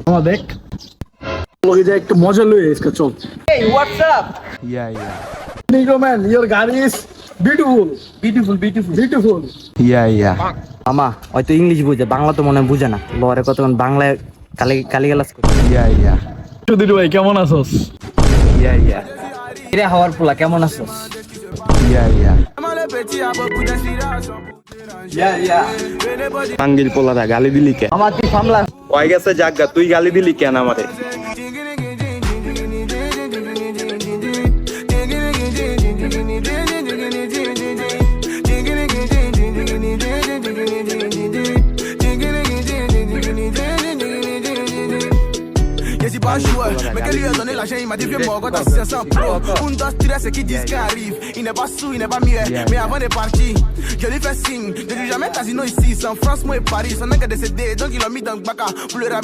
আমার দেখ লগে যে একটু মজা লই इसका চল। Hey, what's up? Yeah. Nico man, your গাড়ি is beautiful. Yeah. মামা হয়তো ইংলিশ বুঝে, বাংলা তো মনে হয় বুঝে না। লরে কতক্ষণ বাংলায় কালিগালাজ করে। Yeah. সুধীর ভাই কেমন আছোস? Yeah. কিরে হাওয়ার পোলা কেমন আছোস? Yeah. আঙ্গিল পোলারা গালি দিলি কেন? আমার তুই সামলা। ওই গেছে জাগা, তুই গালি দিলি কেন আমারে? Mais que lui a donné l'argent, il m'a dit viens mon gars, t'as 500 pro. 1, 2, 3, c'est qui disent qu'il arrive. Il n'est pas sous, il n'est pas mieux. Mais avant de partir, je lui fais signe. Je dis jamais casino ici, c'est en France, moi et Paris. Son nègre est décédé, donc il l'a mis dans le bac pour le ramener.